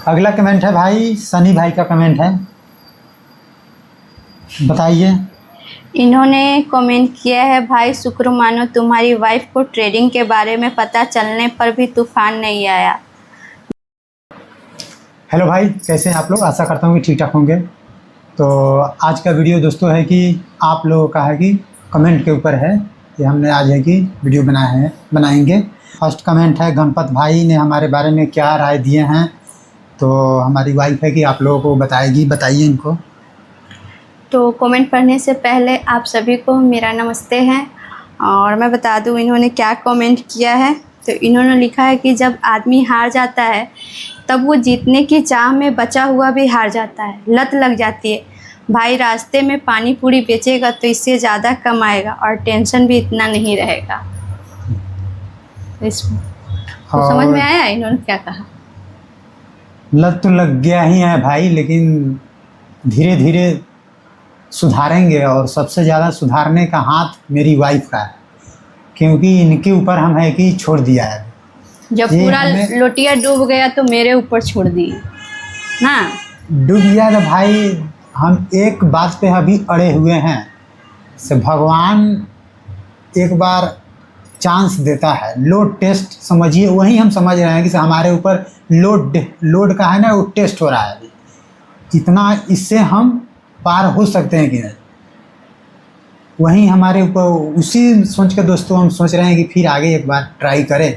अगला कमेंट है भाई सनी भाई का कमेंट है, बताइए। इन्होंने कमेंट किया है, भाई शुक्र मानो तुम्हारी वाइफ को ट्रेडिंग के बारे में पता चलने पर भी तूफान नहीं आया। हेलो भाई, कैसे हैं आप लोग? आशा करता हूँ कि ठीक ठाक होंगे। तो आज का वीडियो दोस्तों है कि आप लोगों का है कि कमेंट के ऊपर है कि हमने आज है कि वीडियो बनाएंगे। फर्स्ट कमेंट है गणपत भाई ने हमारे बारे में क्या राय दिए हैं, तो हमारी वाइफ है कि आप लोगों को बताइए इनको। तो कमेंट पढ़ने से पहले आप सभी को मेरा नमस्ते है। और मैं बता दूं इन्होंने क्या कमेंट किया है। तो इन्होंने लिखा है कि जब आदमी हार जाता है तब वो जीतने की चाह में बचा हुआ भी हार जाता है, लत लग जाती है। भाई रास्ते में पानी पूरी बेचेगा तो इससे ज़्यादा कमाएगा और टेंशन भी इतना नहीं रहेगा। इसमें तो समझ में आया इन्होंने क्या कहा? लत तो लग गया ही है भाई, लेकिन धीरे धीरे सुधारेंगे और सबसे ज़्यादा सुधारने का हाथ मेरी वाइफ का है, क्योंकि इनके ऊपर हम है कि छोड़ दिया है। जब पूरा लोटिया डूब गया तो मेरे ऊपर छोड़ दी ना। डूब गया तो भाई हम एक बात पे अभी अड़े हुए हैं से भगवान एक बार चांस देता है, लोड टेस्ट समझिए, वही हम समझ रहे हैं कि हमारे ऊपर लोड का है ना, वो टेस्ट हो रहा है अभी। इतना इससे हम पार हो सकते हैं कि नहीं, वहीं हमारे ऊपर उसी सोच के दोस्तों हम सोच रहे हैं कि फिर आगे एक बार ट्राई करें।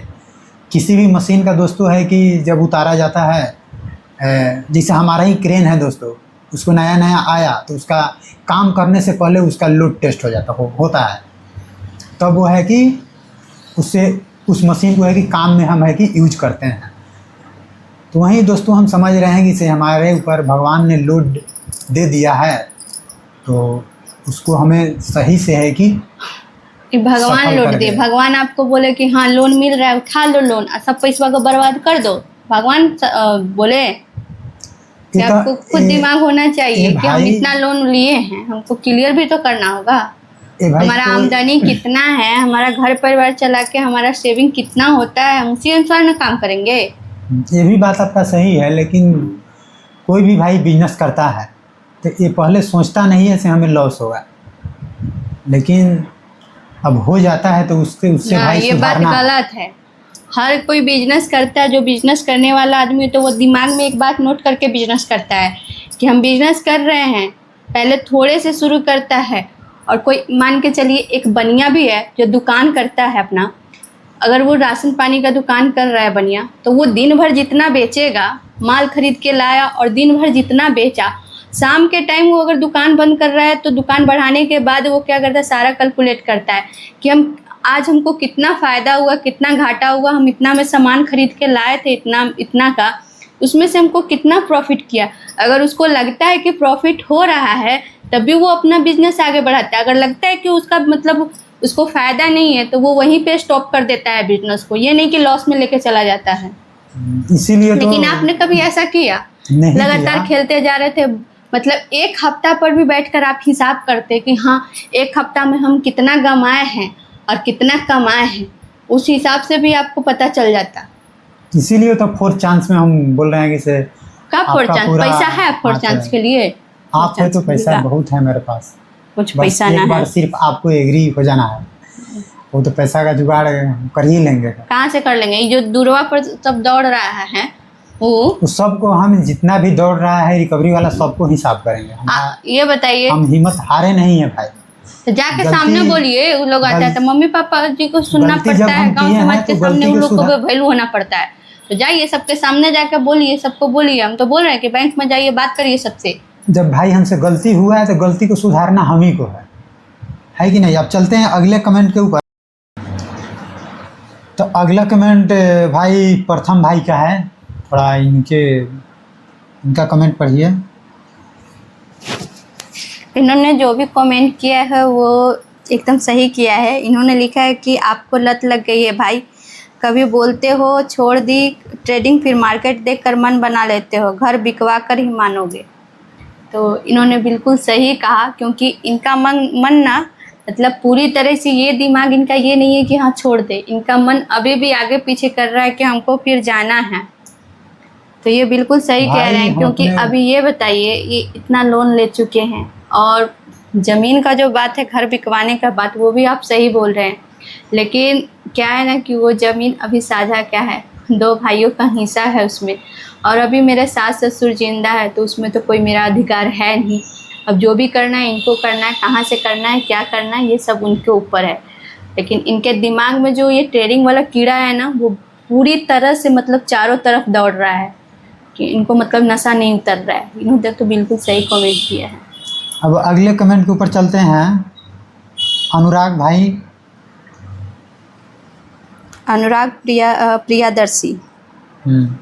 किसी भी मशीन का दोस्तों है कि जब उतारा जाता है, जैसे हमारा ही क्रेन है दोस्तों, उसको नया नया आया तो उसका काम करने से पहले उसका लोड टेस्ट होता है, तब वो है कि उससे उस मशीन को है कि काम में हम है कि यूज करते हैं। तो वहीं दोस्तों हम समझ रहे हैं कि इसे हमारे ऊपर भगवान ने लोड दे दिया है, तो उसको हमें सही से है कि भगवान लोड दे। भगवान आपको बोले कि हाँ लोन मिल रहा है, उठा लो लोन, सब पैसा को बर्बाद कर दो। भगवान बोले कि आपको खुद दिमाग होना चाहिए कि हम इतना लोन लिए हैं, हमको क्लियर भी तो करना होगा। हमारा आमदनी कितना है, हमारा घर परिवार चला के हमारा सेविंग कितना होता है, हम उसी अनुसार ना काम करेंगे। ये भी बात आपका सही है, लेकिन कोई भी भाई बिजनेस करता है तो ये पहले सोचता नहीं है से हमें लॉस होगा, लेकिन अब हो जाता है तो उससे भाई ये बात गलत है। हर कोई बिजनेस करता है, जो बिजनेस करने वाला आदमी है तो वो दिमाग में एक बात नोट करके बिजनेस करता है कि हम बिजनेस कर रहे हैं, पहले थोड़े से शुरू करता है। और कोई मान के चलिए एक बनिया भी है जो दुकान करता है अपना, अगर वो राशन पानी का दुकान कर रहा है बनिया, तो वो दिन भर जितना बेचेगा, माल खरीद के लाया और दिन भर जितना बेचा, शाम के टाइम वो अगर दुकान बंद कर रहा है तो दुकान बढ़ाने के बाद वो क्या करता है, सारा कैलकुलेट करता है कि आज हमको कितना फ़ायदा हुआ, कितना घाटा हुआ, हम इतना में सामान खरीद के लाए थे, इतना का, उसमें से हमको कितना प्रॉफिट किया। अगर उसको लगता है कि प्रॉफिट हो रहा है तभी वो अपना बिजनेस आगे बढ़ाता है। अगर लगता है कि उसका मतलब उसको फ़ायदा नहीं है तो वो वहीं पे स्टॉप कर देता है बिजनेस को, ये नहीं कि लॉस में लेके चला जाता है। इसीलिए लेकिन आपने कभी ऐसा किया? लगातार खेलते जा रहे थे, मतलब एक हफ्ता पर भी बैठकर आप हिसाब करते कि हाँ एक हफ्ता में हम कितना कमाए हैं और कितना कमाए हैं, उस हिसाब से भी आपको पता चल जाता। इसीलिए तो फोर्थ चांस में हम बोल रहे हैं कि से क्या फोर्थ चांस? पैसा है फोर्थ चांस के लिए? आप है तो पैसा बहुत है मेरे पास, कुछ पैसा ना है, सिर्फ आपको एग्री हो जाना है, वो तो पैसा का जुगाड़ कर ही लेंगे। कहाँ से कर लेंगे? ये जो दूरवा पर सब दौड़ रहा है वो सबको, हम जितना भी दौड़ रहा है रिकवरी वाला सबको हिसाब करेंगे। ये बताइए, हम हिम्मत हारे नहीं है भाई। तो जाके सामने बोलिए, वो लोग आता है तो मम्मी पापा जी को सुनना पड़ता है, गांव समाज के सामने उन लोग को वैल्यू होना पड़ता है। तो जाइए सबके सामने जाकर बोलिए, सबको बोलिए। हम तो बोल रहे हैं कि बैंक में जाइए, बात करिए सबसे। जब भाई हमसे गलती हुआ है तो गलती को सुधारना हम ही को है कि नहीं? अब चलते हैं अगले कमेंट के ऊपर। तो अगला कमेंट भाई प्रथम भाई का है, थोड़ा इनका कमेंट पढ़िए। इन्होंने जो भी कमेंट किया है वो एकदम सही किया है। इन्होंने लिखा है कि आपको लत लग गई है भाई, कभी बोलते हो छोड़ दी ट्रेडिंग, फिर मार्केट देख कर मन बना लेते हो, घर बिकवा कर ही मानोगे। तो इन्होंने बिल्कुल सही कहा, क्योंकि इनका मन ना मतलब पूरी तरह से ये दिमाग इनका ये नहीं है कि हाँ छोड़ दे। इनका मन अभी भी आगे पीछे कर रहा है कि हमको फिर जाना है। तो ये बिल्कुल सही कह भाई, रहे हैं, हम क्योंकि अपने- अभी ये बताइए, ये इतना लोन ले चुके हैं, और ज़मीन का जो बात है, घर बिकवाने का बात, वो भी आप सही बोल रहे हैं। लेकिन क्या है ना कि वो ज़मीन अभी साझा क्या है, 2 भाइयों का हिस्सा है उसमें, और अभी मेरे सास ससुर जिंदा है, तो उसमें तो कोई मेरा अधिकार है नहीं। अब जो भी करना है इनको करना है, कहाँ से करना है, क्या करना है, ये सब उनके ऊपर है। लेकिन इनके दिमाग में जो ये ट्रेडिंग वाला कीड़ा है ना, वो पूरी तरह से मतलब चारों तरफ दौड़ रहा है, कि इनको मतलब नशा नहीं उतर रहा है। इन्होंने तो बिल्कुल सही कमेंट किया है। अब अगले कमेंट के ऊपर चलते हैं। अनुराग भाई, अनुराग प्रियादर्शी, हम्म,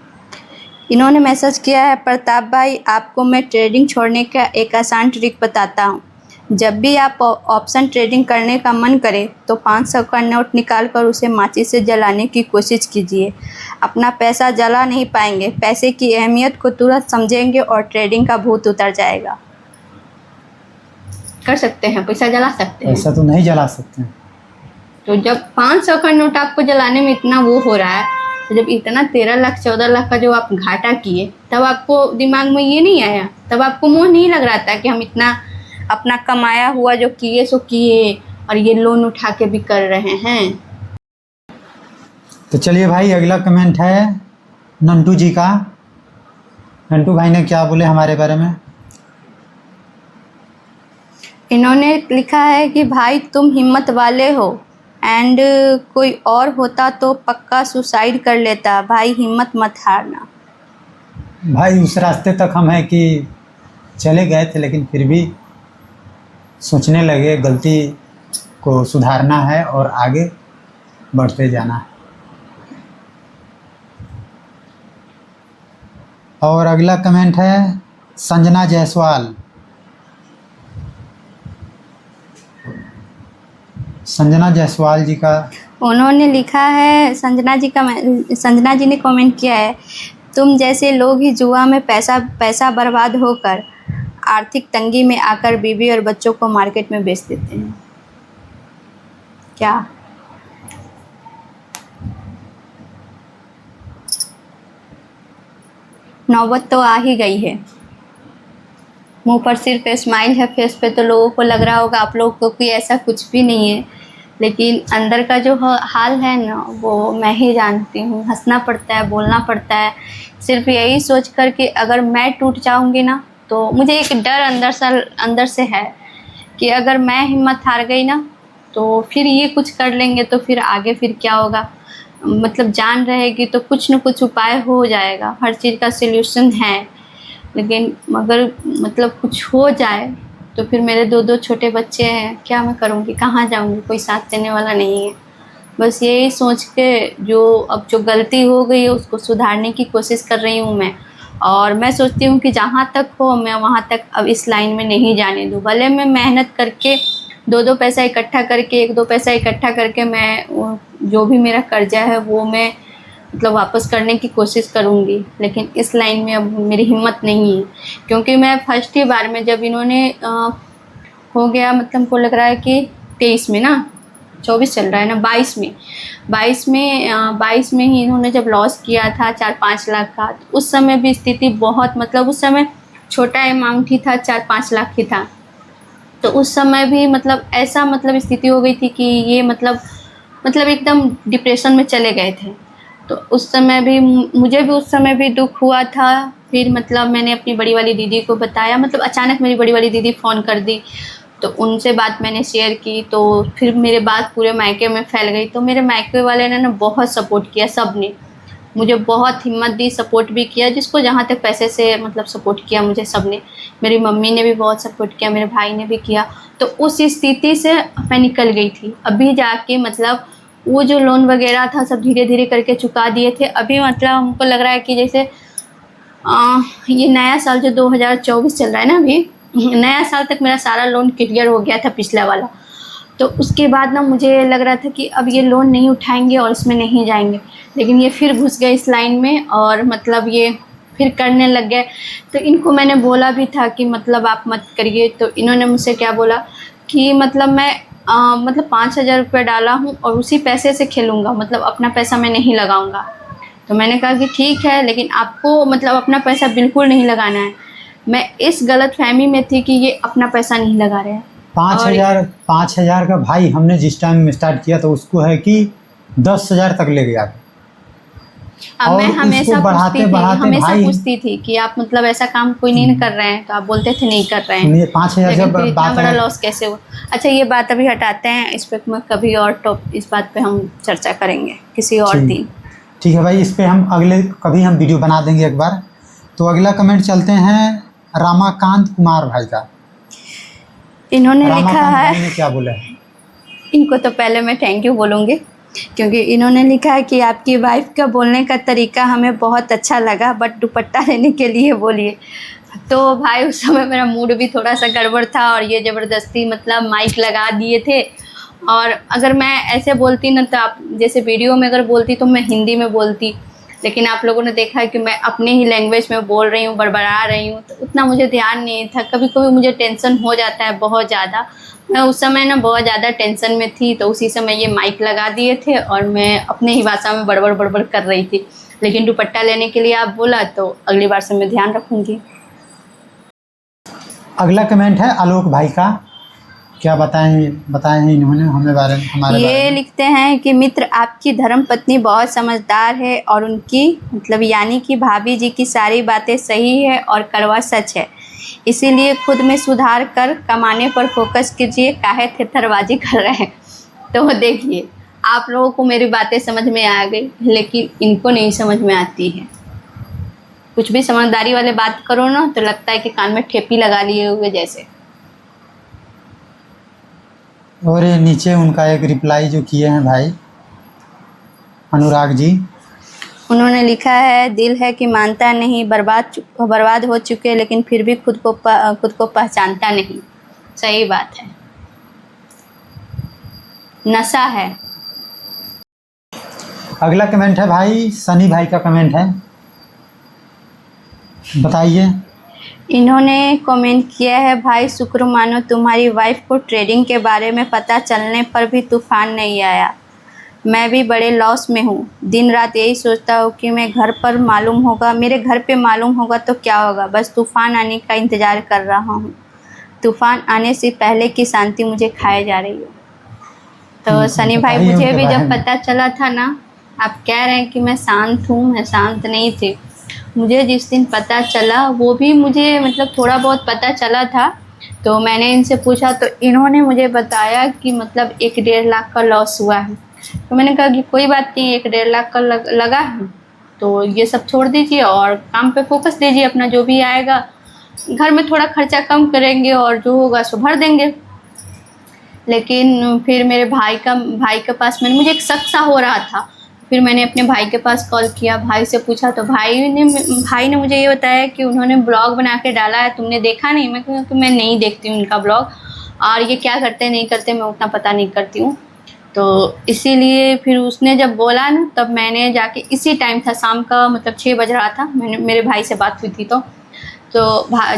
इन्होंने मैसेज किया है, प्रताप भाई आपको मैं ट्रेडिंग छोड़ने का एक आसान ट्रिक बताता हूँ। जब भी आप ऑप्शन ट्रेडिंग करने का मन करे तो 500 का नोट निकाल कर उसे माचिस से जलाने की कोशिश कीजिए। अपना पैसा जला नहीं पाएंगे, पैसे की अहमियत को तुरंत समझेंगे और ट्रेडिंग का भूत उतर जाएगा। कर सकते हैं, पैसा जला सकते हैं। ऐसा तो नहीं जला सकते हैं। तो जब 500 का नोट आपको जलाने में इतना वो हो रहा है, तो जब इतना 13 लाख 14 लाख का जो आप घाटा किए, तब आपको दिमाग में ये नहीं आया, तब आपको मोह नहीं लग रहा था कि हम इतना अपना कमाया हुआ जो किए सो किए, और ये लोन उठा के भी कर रहे हैं। तो चलिए भाई, अगला कमेंट है नंटू जी का। नंटू भाई ने क्या बोले हमारे बारे में? इन्होंने लिखा है कि भाई तुम हिम्मत वाले हो, एंड कोई और होता तो पक्का सुसाइड कर लेता। भाई हिम्मत मत हारना। भाई उस रास्ते तक हम हैं कि चले गए थे, लेकिन फिर भी सोचने लगे गलती को सुधारना है और आगे बढ़ते जाना है। और अगला कमेंट है संजना जायसवाल। संजना जायसवाल जी का, उन्होंने लिखा है, संजना जी ने कमेंट किया है, तुम जैसे लोग ही जुआ में पैसा बर्बाद होकर आर्थिक तंगी में आकर बीवी और बच्चों को मार्केट में बेच देते हैं। क्या नौबत तो आ ही गई है। मुंह पर सिर्फ स्माइल है, फेस पे तो लोगों को लग रहा होगा आप लोगों को कि ऐसा कुछ भी नहीं है, लेकिन अंदर का जो हाल है ना, वो मैं ही जानती हूँ। हंसना पड़ता है, बोलना पड़ता है, सिर्फ यही सोच कर कि अगर मैं टूट जाऊँगी ना, तो मुझे एक डर अंदर से है कि अगर मैं हिम्मत हार गई ना, तो फिर ये कुछ कर लेंगे, तो फिर आगे फिर क्या होगा। मतलब जान रहेगी तो कुछ न कुछ उपाय हो जाएगा, हर चीज़ का सल्यूशन है। लेकिन मगर मतलब कुछ हो जाए तो फिर मेरे 2 छोटे बच्चे हैं, क्या मैं करूँगी, कहाँ जाऊँगी, कोई साथ देने वाला नहीं है। बस यही सोच के जो गलती हो गई है उसको सुधारने की कोशिश कर रही हूँ मैं। और मैं सोचती हूँ कि जहाँ तक हो मैं वहाँ तक अब इस लाइन में नहीं जाने दूँ। भले मैं मेहनत करके 2 पैसा इकट्ठा करके, 1-2 पैसा इकट्ठा करके मैं जो भी मेरा कर्जा है वो मैं मतलब वापस करने की कोशिश करूँगी, लेकिन इस लाइन में अब मेरी हिम्मत नहीं है। क्योंकि मैं फर्स्ट ही बार में जब इन्होंने हो गया, मतलब हमको लग रहा है कि 23 में ना, 24 चल रहा है ना, 22 में ही इन्होंने जब लॉस किया था 4-5 लाख का, तो उस समय भी स्थिति बहुत, मतलब उस समय छोटा अमाउंट ही था, 4-5 लाख ही था। तो उस समय भी मतलब ऐसा मतलब स्थिति हो गई थी कि ये मतलब एकदम डिप्रेशन में चले गए थे। तो उस समय भी मुझे भी उस समय भी दुख हुआ था। फिर मतलब मैंने अपनी बड़ी वाली दीदी को बताया, मतलब अचानक मेरी बड़ी वाली दीदी फ़ोन कर दी, तो उनसे बात मैंने शेयर की, तो फिर मेरे बात पूरे मायके में फैल गई। तो मेरे मायके वाले ने ना बहुत सपोर्ट किया, सब ने मुझे बहुत हिम्मत दी, सपोर्ट भी किया, जिसको जहाँ तक पैसे से मतलब सपोर्ट किया मुझे सब ने। मेरी मम्मी ने भी बहुत सपोर्ट किया, मेरे भाई ने भी किया। तो उस स्थिति से मैं निकल गई थी। अभी जाके मतलब वो जो लोन वगैरह था सब धीरे धीरे करके चुका दिए थे। अभी मतलब हमको लग रहा है कि जैसे ये नया साल जो 2024 चल रहा है ना, अभी नया साल तक मेरा सारा लोन क्लियर हो गया था, पिछला वाला। तो उसके बाद ना मुझे लग रहा था कि अब ये लोन नहीं उठाएंगे और इसमें नहीं जाएंगे, लेकिन ये फिर घुस गए इस लाइन में और मतलब ये फिर करने लग गए। तो इनको मैंने बोला भी था कि मतलब आप मत करिए। तो इन्होंने मुझसे क्या बोला कि मतलब मैं मतलब 5,000 रुपये डाला हूँ और उसी पैसे से खेलूँगा, मतलब अपना पैसा मैं नहीं लगाऊँगा। तो मैंने कहा कि ठीक है, लेकिन आपको मतलब अपना पैसा बिल्कुल नहीं लगाना है। मैं इस गलतफहमी में थी कि ये अपना पैसा नहीं लगा रहे हैं। 5,000 का भाई हमने जिस टाइम स्टार्ट किया तो उसको है कि 10,000 तक ले गया। अब और मैं इसको हमेशा बढ़ाते बढ़ाते हमेशा भाई पूछती थी कि आप मतलब ऐसा काम कोई नहीं कर रहे हैं, तो आप बोलते थे नहीं कर रहे हैं। सुनिए, 5,000 लेकिन जब फिर इतना बात बड़ा है, लॉस कैसे हुआ? अच्छा, ये बात अभी हटाते हैं, इस पे मैं कभी और इस बात पे हम चर्चा करेंगे किसी और ठीक दिन। ठीक है भाई, इस पे हम अगले कभी हम वीडियो बना देंगे एक बार। तो अगला कमेंट चलते हैं रामाकांत कुमार भाई का। इन्होंने लिखा रामाकांत है, भाई ने क्या बोला है? इनको तो पहले मैं थैंक यू बोलूँगी, क्योंकि इन्होंने लिखा है कि आपकी वाइफ का बोलने का तरीका हमें बहुत अच्छा लगा, बट दुपट्टा लेने के लिए बोलिए। तो भाई उस समय मेरा मूड भी थोड़ा सा गड़बड़ था, और ये ज़बरदस्ती मतलब माइक लगा दिए थे। और अगर मैं ऐसे बोलती ना, तो आप जैसे वीडियो में अगर बोलती तो मैं हिंदी में बोलती, लेकिन आप लोगों ने देखा है कि मैं अपने ही लैंग्वेज में बोल रही हूँ, बड़बड़ा रही हूँ, तो उतना मुझे ध्यान नहीं था। कभी कभी मुझे टेंशन हो जाता है बहुत ज़्यादा। मैं उस समय ना बहुत ज़्यादा टेंशन में थी, तो उसी समय ये माइक लगा दिए थे और मैं अपने ही भाषा में बड़बड़ बड़बड़ कर रही थी। लेकिन दुपट्टा लेने के लिए आप बोला, तो अगली बार से मैं ध्यान रखूँगी। अगला कमेंट है आलोक भाई का। क्या बताएं हैं इन्होंने हमें हमारे बारे ये में। लिखते हैं कि मित्र, आपकी धर्मपत्नी बहुत समझदार है और उनकी मतलब यानी कि भाभी जी की सारी बातें सही है और कड़वा सच है। इसीलिए खुद में सुधार कर कमाने पर फोकस कीजिए, काहे थेथरबाजी कर रहे हैं। तो देखिए, आप लोगों को मेरी बातें समझ में आ गई, लेकिन इनको नहीं समझ में आती है। कुछ भी समझदारी वाले बात करो ना, तो लगता है कि कान में ठेपी लगा लिए हुए जैसे। और ये नीचे उनका एक रिप्लाई जो किए हैं भाई अनुराग जी, उन्होंने लिखा है, दिल है कि मानता नहीं, बर्बाद हो चुके, लेकिन फिर भी खुद को पहचानता नहीं। सही बात है, नशा है। अगला कमेंट है भाई सनी भाई का कमेंट है, बताइए। इन्होंने कमेंट किया है, भाई शुक्र मानो तुम्हारी वाइफ को ट्रेडिंग के बारे में पता चलने पर भी तूफान नहीं आया। मैं भी बड़े लॉस में हूँ। दिन रात यही सोचता हूँ कि मेरे घर पे मालूम होगा तो क्या होगा। बस तूफान आने का इंतज़ार कर रहा हूँ। तूफान आने से पहले की शांति मुझे खाए जा रही है। तो सनी भाई, बताइए मुझे उनके भी बारे जब में। पता चला था ना, आप कह रहे हैं कि मैं शांत हूँ, मैं शांत नहीं थी। मुझे जिस दिन पता चला, वो भी मुझे मतलब थोड़ा बहुत पता चला था, तो मैंने इनसे पूछा, तो इन्होंने मुझे बताया कि मतलब 1-1.5 लाख का लॉस हुआ है। तो मैंने कहा कि कोई बात नहीं, 1-1.5 लाख का लगा है, तो ये सब छोड़ दीजिए और काम पे फोकस दीजिए अपना। जो भी आएगा घर में थोड़ा खर्चा कम करेंगे और जो होगा सो भर देंगे। लेकिन फिर मेरे भाई के पास मुझे एक शक सा हो रहा था। फिर मैंने अपने भाई के पास कॉल किया, भाई से पूछा, तो भाई ने मुझे ये बताया कि उन्होंने ब्लॉग बना के डाला है, तुमने देखा नहीं? मैं कहा कि मैं नहीं देखती हूँ उनका ब्लॉग, और ये क्या करते नहीं करते मैं उतना पता नहीं करती हूँ। तो इसीलिए फिर उसने जब बोला ना, तब मैंने जाके, इसी टाइम था शाम का मतलब 6 बज रहा था, मेरे भाई से बात हुई थी। तो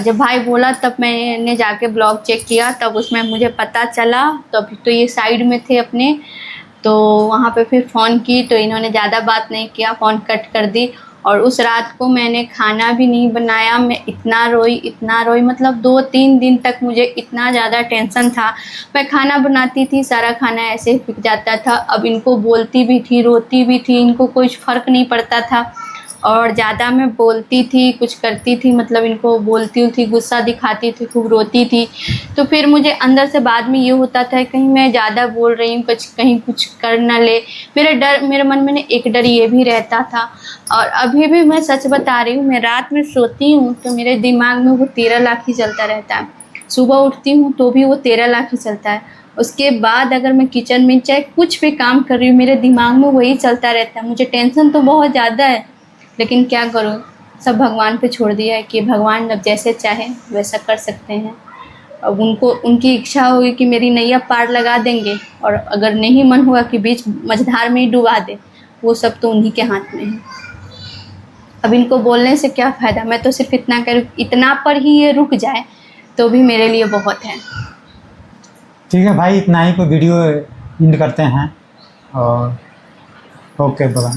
जब भाई बोला तब मैंने जाके ब्लॉग चेक किया, तब उसमें मुझे पता चला। तो अभी तो ये साइड में थे अपने, तो वहाँ पे फिर फ़ोन की, तो इन्होंने ज़्यादा बात नहीं किया, फ़ोन कट कर दी। और उस रात को मैंने खाना भी नहीं बनाया। मैं इतना रोई मतलब 2-3 दिन तक मुझे इतना ज़्यादा टेंशन था। मैं खाना बनाती थी, सारा खाना ऐसे ही फिक जाता था। अब इनको बोलती भी थी, रोती भी थी, इनको कुछ फ़र्क नहीं पड़ता था। और ज़्यादा मैं बोलती थी, कुछ करती थी, मतलब इनको बोलती थी, गुस्सा दिखाती थी, खूब रोती थी। तो फिर मुझे अंदर से बाद में ये होता था, कहीं मैं ज़्यादा बोल रही हूँ, कहीं कुछ कर ना ले। मेरे मन में एक डर ये भी रहता था। और अभी भी मैं सच बता रही हूँ, मैं रात में सोती हूँ तो मेरे दिमाग में वो 13 लाख ही चलता रहता है। सुबह उठती हूँ तो भी वो 13 लाख ही चलता है। उसके बाद अगर मैं किचन में चाहे कुछ भी काम कर रही हूँ, मेरे दिमाग में वही चलता रहता है। मुझे टेंशन तो बहुत ज़्यादा है, लेकिन क्या करूँ, सब भगवान पे छोड़ दिया है कि भगवान अब जैसे चाहे वैसा कर सकते हैं। अब उनकी इच्छा होगी कि मेरी नैया पार लगा देंगे, और अगर नहीं मन हुआ कि बीच मझधार में ही डुबा दे, वो सब तो उन्हीं के हाथ में है। अब इनको बोलने से क्या फ़ायदा। मैं तो सिर्फ इतना करूँ, इतना पर ही ये रुक जाए तो भी मेरे लिए बहुत है। ठीक है भाई, इतना ही कोई वीडियो एंड करते हैं। और ओके बाय।